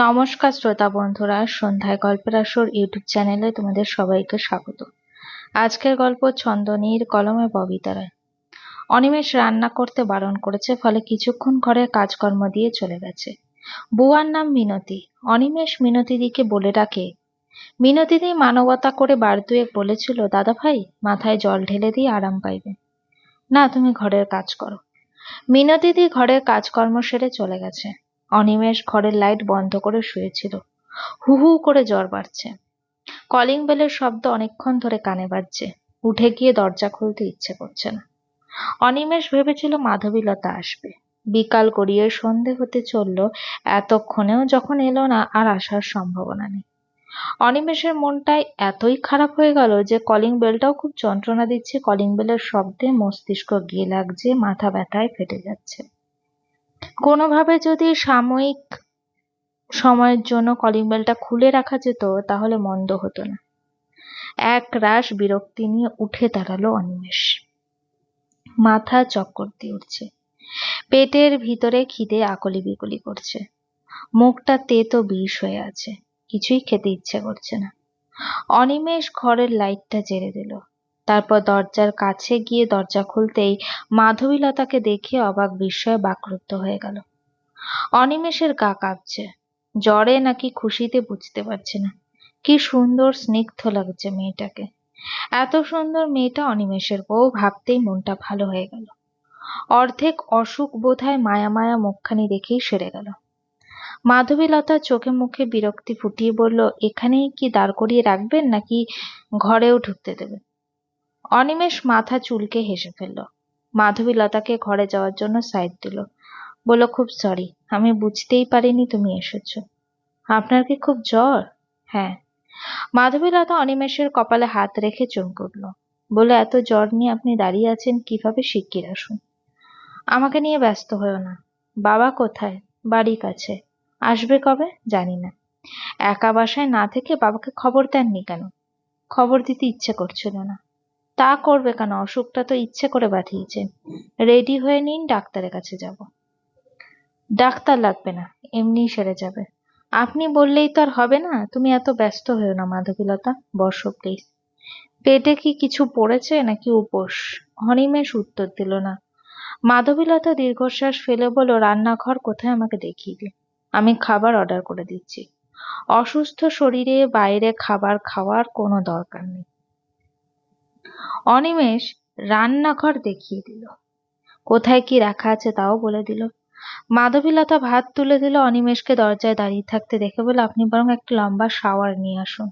নমস্কার শ্রোতা বন্ধুরা, সন্ধ্যায় গল্পের আসর ইউটিউব চ্যানেলে তোমাদের সবাইকে স্বাগত। আজকের গল্প ছন্দনীর কলমে ববিতা রায়। অনিমেষ রান্না করতে বারণ করেছে, ফলে কিছুক্ষণ ঘরে কাজকর্ম দিয়ে চলে গেছে। বুয়ার নাম মিনতি। অনিমেষ মিনতিদিকে বলে ডাকে। মিনতিদি মানবতা করে বার দুয়েক বলেছিল, দাদা ভাই মাথায় জল ঢেলে দিয়ে আরাম পাইবে না, তুমি ঘরের কাজ করো। মিনতিদি ঘরের কাজকর্ম সেরে চলে গেছে। অনিমেষ ঘরের লাইট বন্ধ করে শুয়েছিল। হু হু করে জ্বর বাড়ছে। কলিং বেলের শব্দ অনেকক্ষণ ধরে কানে বাজছে। উঠে গিয়ে দরজা খুলতে ইচ্ছে করছে না। অনিমেষ ভেবেছিল মাধবীলতা আসবে। বিকাল গড়িয়ে সন্ধে হতে চলল, এতক্ষণেও যখন এলো না, আর আসার সম্ভাবনা নেই। অনিমেষের মনটাই এতই খারাপ হয়ে গেল যে কলিং বেলটাও খুব যন্ত্রণা দিচ্ছে। কলিং বেলের শব্দে মস্তিষ্ক গিয়ে লাগছে, মাথা ব্যথায় ফেটে যাচ্ছে। কোনোভাবে যদি সাময়িক সময়ের জন্য কলিং বেলটা খুলে রাখা যেত তাহলে মন্দ হতো না। এক রাশ বিরক্তি নিয়ে উঠে দাঁড়ালো অনিমেষ। মাথা চক্কর দিয়ে উঠছে। পেটের ভিতরে খিদে আকলি বিকলি করছে। মুখটা তেতো বিষ হয়ে আছে। কিছুই খেতে ইচ্ছে করছে না। অনিমেষ ঘরের লাইটটা জ্বেলে দিল। তারপর দরজার কাছে গিয়ে দরজা খুলতেই মাধবীলতাকে দেখে অবাক বিস্ময়ে বাকরুদ্ধ হয়ে গেল। অনিমেষের গা কাঁপছে। জ্বরে নাকি খুশিতে বুঝতে পারছে না। কি সুন্দর স্নিগ্ধ লাগছে মেয়েটাকে। এত সুন্দর মেয়েটা অনিমেষের বউ ভাবতেই মনটা ভালো হয়ে গেল। অর্ধেক অসুখ বোধহয় মায়া মায়া মুখখানি দেখেই সেরে গেল। মাধবীলতা চোখে মুখে বিরক্তি ফুটিয়ে বলল, এখানেই কি দাঁড় করিয়ে রাখবেন নাকি ঘরেও ঢুকতে দেবেন? অনিমেষ মাথা চুলকে হেসে ফেলল। মাধবীলতাকে ঘরে যাওয়ার জন্য সাইড দিল। বলল, খুব সরি, আমি বুঝতেই পারিনি তুমি এসেছো। আপনার কি খুব জ্বর? হ্যাঁ। মাধবীলতা অনিমেষের কপালে হাত রেখে চমকে উঠল। বলল, এত জ্বর নিয়ে আপনি দাঁড়িয়ে আছেন কিভাবে? শিগগির আসুন। আমাকে নিয়ে ব্যস্ত হয়েও না। বাবা কোথায়? বাড়ির কাছে। আসবে কবে? জানি না। একা বাসায় না থেকে বাবাকে খবর দেননি কেন? খবর দিতে ইচ্ছে করছিল না। তা করবে কেন? অসুখটা তো ইচ্ছে করে বাঁধিয়েছেন। রেডি হয়ে নিন, ডাক্তারের কাছে যাব। ডাক্তার লাগবে না, এমনিই সেরে যাবে। আপনি বললেই তো আর হবে না। তুমি এত ব্যস্ত হয়েও না মাধবীলতা, বসো প্লিজ। পেটে কি কিছু পড়েছে নাকি উপোস? অনিমেষ উত্তর দিল না। মাধবীলতা দীর্ঘশ্বাস ফেলে বলল, রান্নাঘর কোথায় আমাকে দেখিয়ে দিন, আমি খাবার অর্ডার করে দিচ্ছি। অসুস্থ শরীরে বাইরে খাবার খাওয়ার কোনো দরকার নেই। অনিমেষ রান্নাঘর দেখিয়ে দিল। কোথায় কি রাখা আছে তাও বলে দিল। মাধবীলতা ভাত তুলে দিল। অনিমেষকে দরজায় দাঁড়িয়ে থাকতে দেখে বলে, আপনি বরং একটা লম্বা শাওয়ার নিয়ে আসুন।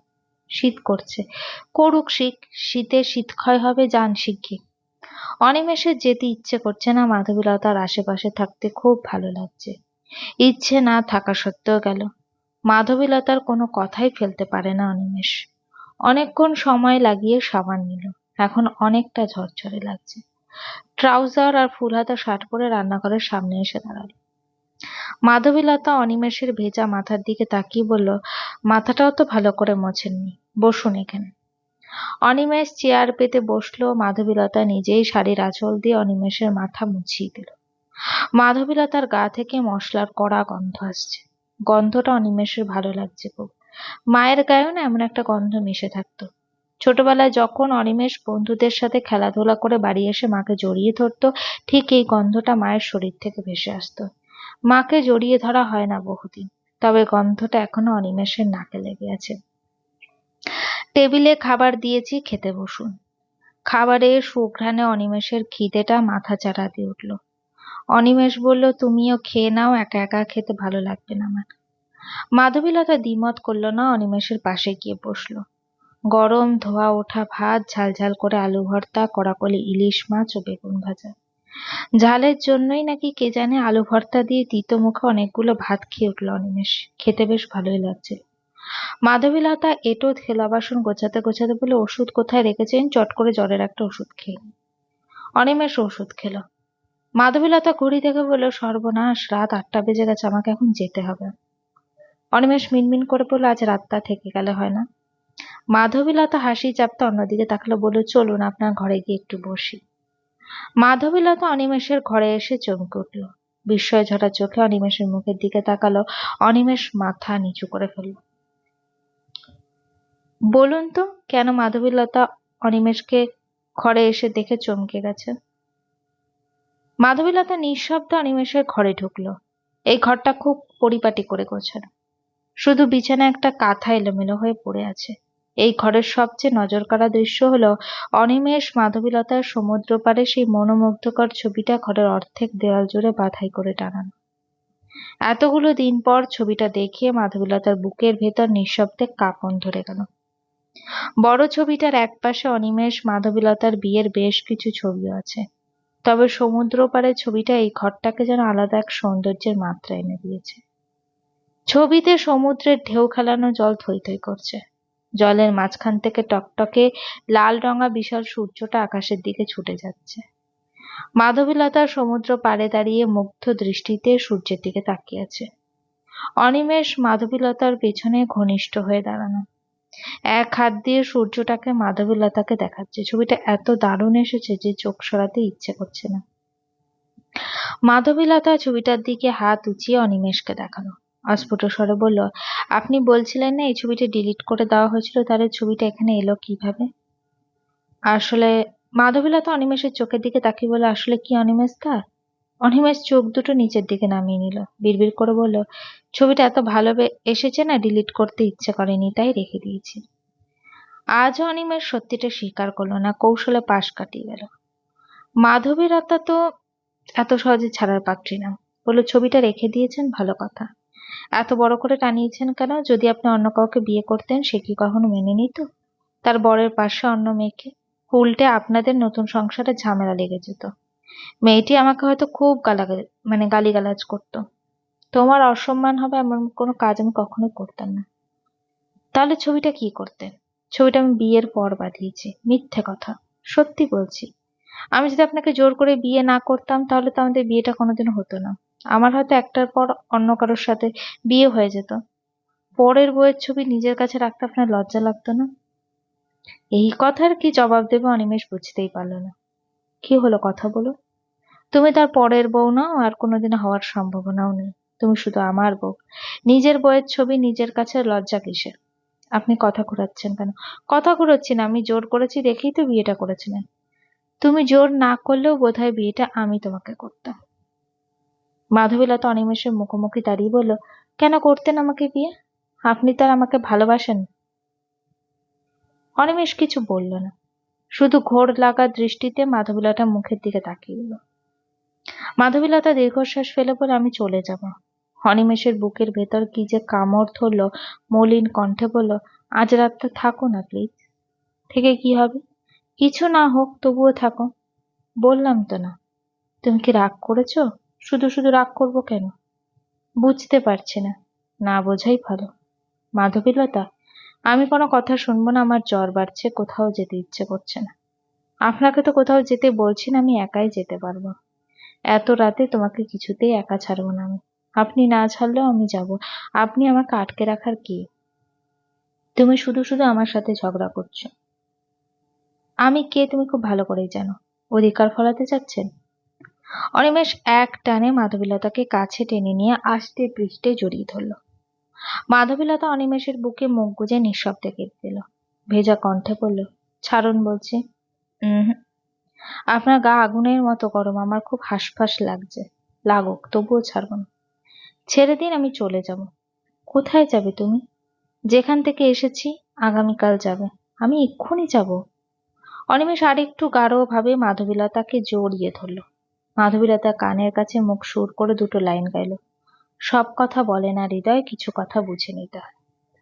শীত করছে। করুক শীত, শীতে শীতক্ষয় হবে, যান শিগগির। অনিমেষের যেতে ইচ্ছে করছে না। মাধবীলতার আশেপাশে থাকতে খুব ভালো লাগছে। ইচ্ছে না থাকা সত্ত্বেও গেল। মাধবীলতার কোনো কথাই ফেলতে পারে না অনিমেষ। অনেকক্ষণ সময় লাগিয়ে সাবান নিল। এখন অনেকটা ঝরঝরে লাগছে। ট্রাউজার আর ফুলহাতা শার্ট পরে রান্নাঘরের সামনে এসে দাঁড়ালো। মাধবীলতা অনিমেষের ভেজা মাথার দিকে তাকিয়ে বলল, মাথাটাও তো ভালো করে মোছেননি, বসুন এখানে। অনিমেষ চেয়ার পেতে বসলো। মাধবীলতা নিজেই শাড়ির আঁচল দিয়ে অনিমেষের মাথা মুছিয়ে দিল। মাধবীলতার গা থেকে মশলার কড়া গন্ধ আসছে। গন্ধটা অনিমেষের ভালো লাগছে খুব। মায়ের গায়েও না এমন একটা গন্ধ মিশে থাকতো। ছোটবেলায় যখন অনিমেষ বন্ধুদের সাথে খেলাধুলা করে বাড়ি এসে মাকে জড়িয়ে ধরতো, ঠিক এই গন্ধটা মায়ের শরীর থেকে ভেসে আসতো। মাকে জড়িয়ে ধরা হয় না বহুদিন, তবে গন্ধটা এখনো অনিমেষের নাকে লেগে আছে। টেবিলে খাবার দিয়েছি, খেতে বসুন। খাবারের সুঘ্রাণে অনিমেষের খিদেটা মাথাচাড়া দিয়ে উঠল। অনিমেষ বলল, তুমিও খেয়ে নাও, একা একা খেতে ভালো লাগবে না আমার। মাধবীলতা দ্বিমত করল না, অনিমেষের পাশে গিয়ে বসল। গরম ধোয়া ওঠা ভাত, ঝালঝাল করে আলু ভর্তা, কড়াকড়ি ইলিশ মাছ ও বেগুন ভাজা। ঝালের জন্যই নাকি কে জানে আলু ভর্তা দিয়ে তিতো মুখে অনেকগুলো ভাত খেয়ে উঠল অনিমেষ। খেতে বেশ ভালোই লাগছিল। মাধবীলতা এঁটো থালা বাসন গোছাতে গোছাতে বলে, ওষুধ কোথায় রেখেছেন? চট করে জ্বরের একটা ওষুধ খেয়ে নিন। অনিমেষ ওষুধ খেল। মাধবীলতা ঘড়ি দেখে বলল, সর্বনাশ, রাত 8টা বেজে গেছে, আমাকে এখন যেতে হবে। অনিমেষ মিনমিন করে বলল, আজ রাতটা থেকে গেলে হয় না? মাধবীলতা হাসি চাপতে অন্যদিকে তাকালো, বলল, চলুন আপনার ঘরে গিয়ে একটু বসি। মাধবীলতা অনিমেষের ঘরে এসে চমকে উঠল। বিস্ময় ঝরা চোখে অনিমেষের মুখের দিকে তাকালো। অনিমেষ মাথা নিচু করে ফেলল। বলুন তো কেন? মাধবীলতা অনিমেষকে ঘরে এসে দেখে চমকে গেছে। মাধবীলতা নিঃশব্দে অনিমেষের ঘরে ঢুকলো। এই ঘরটা খুব পরিপাটি করে গোছানো। শুধু বিছানায় একটা কাঁথা এলোমেলো হয়ে পড়ে আছে। এই ঘরের সবচেয়ে নজরকাড়া দৃশ্য হলো অনিমেষ মাধবীলতার সমুদ্র পাড়ে সেই মনোমুগ্ধকর ছবিটা ঘরের অর্ধেক দেওয়াল জুড়ে বাঁধাই করে টানানো। এতগুলো দিন পর ছবিটা দেখে মাধবীলতার বুকের ভেতর নিঃশব্দে কাঁপন ধরে গেল। বড় ছবিটার একপাশে অনিমেষ মাধবীলতার বিয়ের বেশ কিছু ছবিও আছে, তবে সমুদ্র পাড়ের ছবিটা এই ঘরটাকে যেন আলাদা এক সৌন্দর্যের মাত্রা এনে দিয়েছে। ছবিতে সমুদ্রের ঢেউ খেলানো জল থই থই করছে। জলের মাঝখান থেকে টকটকে লাল রঙা বিশাল সূর্যটা আকাশের দিকে ছুটে যাচ্ছে। মাধবীলতা সমুদ্র পাড়ে দাঁড়িয়ে মুগ্ধ দৃষ্টিতে সূর্যের দিকে তাকিয়ে আছে। অনিমেষ মাধবীলতার পেছনে ঘনিষ্ঠ হয়ে দাঁড়ানো, এক হাত দিয়ে সূর্যটাকে মাধবীলতাকে দেখাচ্ছে। ছবিটা এত দারুণ এসেছে যে চোখ সরাতে ইচ্ছে করছে না। মাধবীলতা ছবিটার দিকে হাত উঁচিয়ে অনিমেষকে দেখালো। অস্ফুট স্বরে বলল, আপনি বলছিলেন না এই ছবিটা ডিলিট করে দেওয়া হয়েছিল, তাহলে ছবিটা এখানে এলো কিভাবে? আসলে মাধবীলতা অনিমেষের চোখের দিকে তাকিয়ে বলল, আসলে কি অনিমেষ দা? অনিমেষ চোখ দুটো নিচের দিকে নামিয়ে নিল। বিড়বিড় করে বলল, ছবিটা এত ভালো এসেছে না, ডিলিট করতে ইচ্ছে করেনি, তাই রেখে দিয়েছি। আজও অনিমেষ সত্যিটা স্বীকার করলো না, কৌশলে পাশ কাটিয়ে গেল। মাধবীলতা তো এত সহজে ছাড়ার পাত্রী না। বলল, ছবিটা রেখে দিয়েছেন ভালো কথা, এত বড় করে টানিয়েছেন কেন? যদি আপনি অন্য কাউকে বিয়ে করতেন সে কি কখনো মেনে নিত তার বরের পাশে অন্য মেয়েকে? উল্টে আপনাদের নতুন সংসারে ঝামেলা লেগে যেত। মেয়েটি আমাকে হয়তো খুব গালিগালাজ করতো। তোমার অসম্মান হবে এমন কোনো কাজ আমি কখনোই করতাম না। তাহলে ছবিটা কি করতেন? ছবিটা আমি বিয়ের পর বাঁধিয়েছি। মিথ্যে কথা, সত্যি বলছি। আমি যদি আপনাকে জোর করে বিয়ে না করতাম তাহলে তো আমাদের বিয়েটা কোনোদিনও হতো না। আমার হয়তো একটার পর অন্য কারোর সাথে বিয়ে হয়ে যেত। পরের বউয়ের ছবি নিজের কাছে রাখতে আপনার লজ্জা লাগতো না? এই কথার কি জবাব দেবে অনিমেষ বুঝতেই পারল না। কি হলো, কথা বলো। তুমি তার পরের বউ নাও, আর কোনোদিন হওয়ার সম্ভাবনাও নেই। তুমি শুধু আমার বউ। নিজের বউয়ের ছবি নিজের কাছে লজ্জা কিসের? আপনি কথা ঘুরাচ্ছেন কেন? কথা ঘুরাচ্ছি না, আমি জোর করেছি দেখেই তো বিয়েটা করেছিলেন। তুমি জোর না করলেও বোধহয় বিয়েটা আমি তোমাকে করতাম। মাধবীলতা অনিমেষের মুখোমুখি দাঁড়িয়ে বলল, কেন করতেন আমাকে বিয়ে? আপনি তো আর আমাকে ভালোবাসেন? অনিমেষ কিছু বলল না, শুধু ঘোর লাগা দৃষ্টিতে মাধবীলতার মুখের দিকে তাকিয়ে রইল। মাধবীলতা দীর্ঘশ্বাস ফেলে বলে, আমি চলে যাব। অনিমেষের বুকের ভেতর কি যে কামড় ধরল। মলিন কণ্ঠে বলল, আজ রাতটা থাকো না প্লিজ। থেকে কি হবে? কিছু না হোক, তবুও থাকো। বললাম তো না। তুমি কি রাগ করেছো? শুধু শুধু রাগ করবো কেন? বুঝতে পারছি না। না বোঝাই ভালো। মাধবীলতা, আমি কোনো কথা শুনবো না। আমার জ্বর বাড়ছে, কোথাও যেতে ইচ্ছে করছে না। আপনাকে তো কোথাও যেতে বলছি না, আমি একাই যেতে পারবো। এত রাতে তোমাকে কিছুতেই একা ছাড়বো না আমি। আপনি না ছাড়লেও আমি যাব। আপনি আমাকে আটকে রাখার কে? তুমি শুধু শুধু আমার সাথে ঝগড়া করছো। আমি কে তুমি খুব ভালো করেই জানো। অধিকার ফলাতে চাচ্ছেন? অনিমেষ এক টানে মাধবীলতাকে কাছে টেনে নিয়ে আস্তে পৃষ্ঠে জড়িয়ে ধরল। মাধবীলতা অনিমেষের বুকে মুখ গুজে নিঃশব্দে কেঁদে দিল। ভেজা কণ্ঠে বলল, ছাড়ুন বলছি। আপনার গা আগুনের মতো গরম, আমার খুব হাঁসফাঁস লাগছে। লাগুক, তবুও ছাড়ব না। ছেড়ে দিন, আমি চলে যাব। কোথায় যাবে তুমি? যেখান থেকে এসেছি। আগামীকাল যাবে। আমি এক্ষুনি যাব। অনিমেষ আরেকটু গাঢ় ভাবে মাধবীলতাকে জড়িয়ে ধরল। মাধবীলতা কানের কাছে মুখ সুর করে দুটো লাইন গাইল, সব কথা বলে না হৃদয়, কিছু কথা বুঝে নিতে হয়।